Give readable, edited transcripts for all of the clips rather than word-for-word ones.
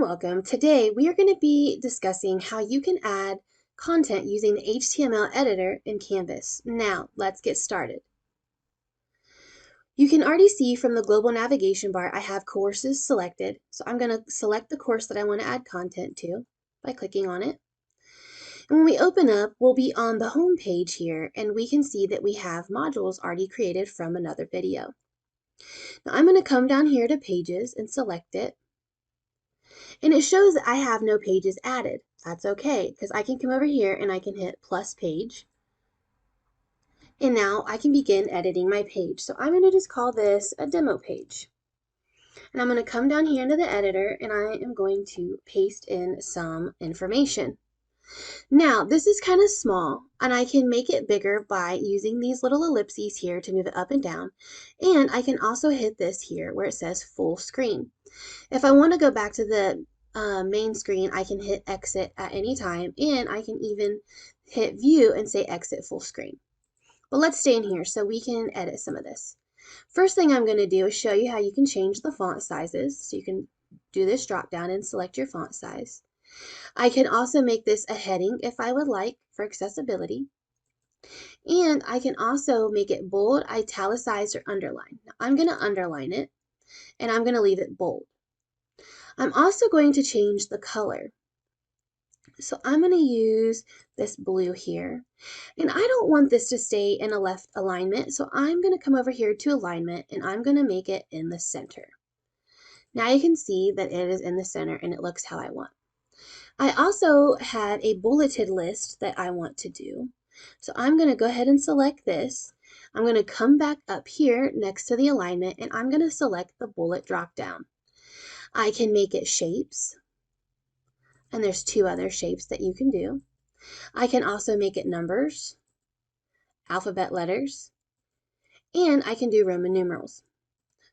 welcome. Today we are going to be discussing how you can add content using the HTML editor in Canvas. Now, let's get started. You can already see from the global navigation bar I have courses selected. So I'm going to select the course that I want to add content to by clicking on it. And when we open up, we'll be on the home page here, and we can see that we have modules already created from another video. Now I'm going to come down here to Pages and select it. And it shows that I have no pages added. That's okay, because I can come over here and I can hit plus page. And now I can begin editing my page. So I'm going to just call this a demo page. And I'm going to come down here into the editor and I am going to paste in some information. Now, this is kind of small, and I can make it bigger by using these little ellipses here to move it up and down. And I can also hit this here where it says full screen. If I want to go back to the main screen, I can hit exit at any time, and I can even hit view and say exit full screen. But let's stay in here so we can edit some of this. First thing I'm going to do is show you how you can change the font sizes. So you can do this drop down and select your font size. I can also make this a heading if I would like for accessibility. And I can also make it bold, italicized, or underlined. Now, I'm going to underline it, and I'm going to leave it bold. I'm also going to change the color. So I'm going to use this blue here. And I don't want this to stay in a left alignment, so I'm going to come over here to alignment, and I'm going to make it in the center. Now you can see that it is in the center and it looks how I want. I also had a bulleted list that I want to do. So I'm going to go ahead and select this. I'm going to come back up here next to the alignment, and I'm going to select the bullet drop down. I can make it shapes, and there's two other shapes that you can do. I can also make it numbers, alphabet letters, and I can do Roman numerals.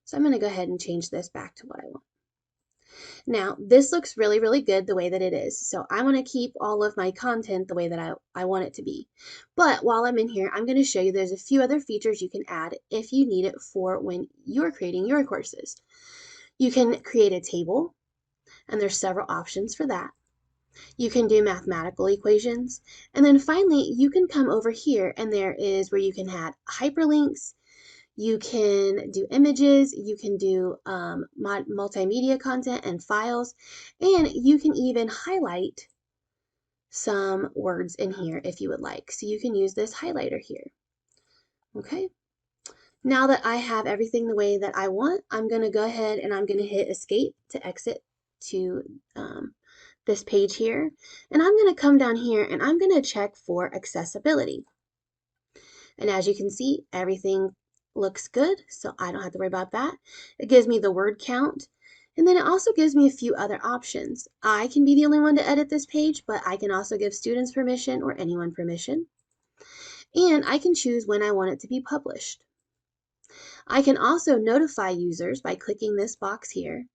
So I'm going to go ahead and change this back to what I want. Now, this looks really, really good the way that it is. So I want to keep all of my content the way that I want it to be. But while I'm in here, I'm going to show you there's a few other features you can add if you need it for when you're creating your courses. You can create a table, and there's several options for that. You can do mathematical equations. And then finally, you can come over here, and there is where you can add hyperlinks. You can do images, you can do multimedia content and files, and you can even highlight some words in here if you would like. So you can use this highlighter here. Okay. Now that I have everything the way that I want, I'm going to go ahead and I'm going to hit escape to exit to this page here. And I'm going to come down here and I'm going to check for accessibility. And as you can see, everything looks good, so I don't have to worry about that. It gives me the word count, and then it also gives me a few other options. I can be the only one to edit this page, but I can also give students permission or anyone permission. And I can choose when I want it to be published. I can also notify users by clicking this box here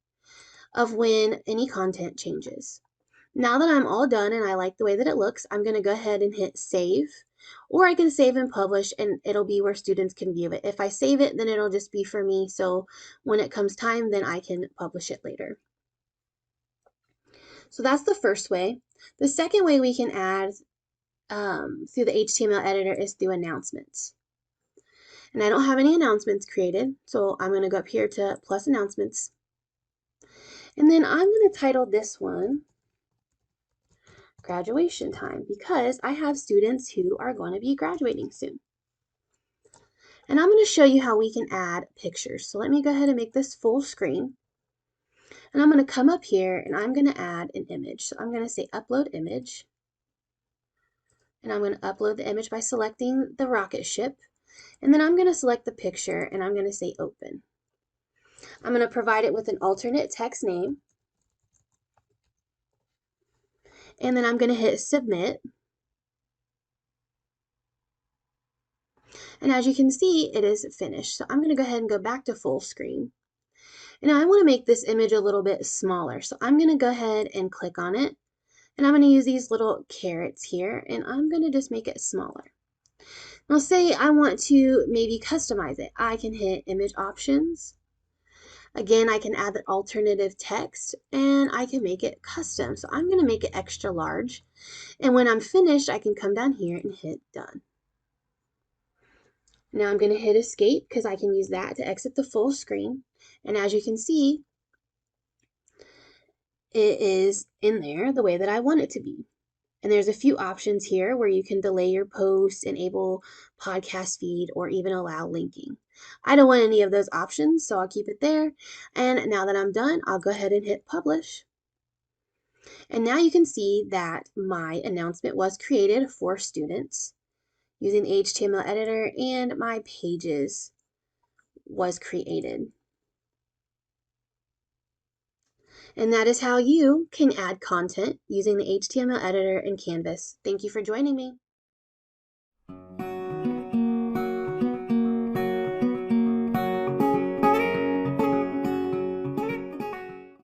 of when any content changes. Now that I'm all done and I like the way that it looks, I'm going to go ahead and hit save, or I can save and publish, and it'll be where students can view it. If I save it, then it'll just be for me, so when it comes time, then I can publish it later. So that's the first way. The second way we can add through the HTML editor is through announcements. And I don't have any announcements created, so I'm going to go up here to plus announcements. And then I'm going to title this one graduation time, because I have students who are going to be graduating soon. And I'm going to show you how we can add pictures. So let me go ahead and make this full screen. And I'm going to come up here and I'm going to add an image. So I'm going to say upload image. And I'm going to upload the image by selecting the rocket ship. And then I'm going to select the picture and I'm going to say open. I'm going to provide it with an alternate text name. And then I'm going to hit submit. And as you can see, it is finished. So I'm going to go ahead and go back to full screen. And now I want to make this image a little bit smaller. So I'm going to go ahead and click on it. And I'm going to use these little carrots here, and I'm going to just make it smaller. Now say I want to maybe customize it. I can hit image options. Again, I can add the alternative text and I can make it custom. So I'm going to make it extra large. And when I'm finished, I can come down here and hit done. Now I'm going to hit escape because I can use that to exit the full screen. And as you can see, it is in there the way that I want it to be. And there's a few options here where you can delay your post, enable podcast feed, or even allow linking. I don't want any of those options, so I'll keep it there. And now that I'm done, I'll go ahead and hit publish. And now you can see that my announcement was created for students using the HTML editor and my pages was created. And that is how you can add content using the HTML editor in Canvas. Thank you for joining me.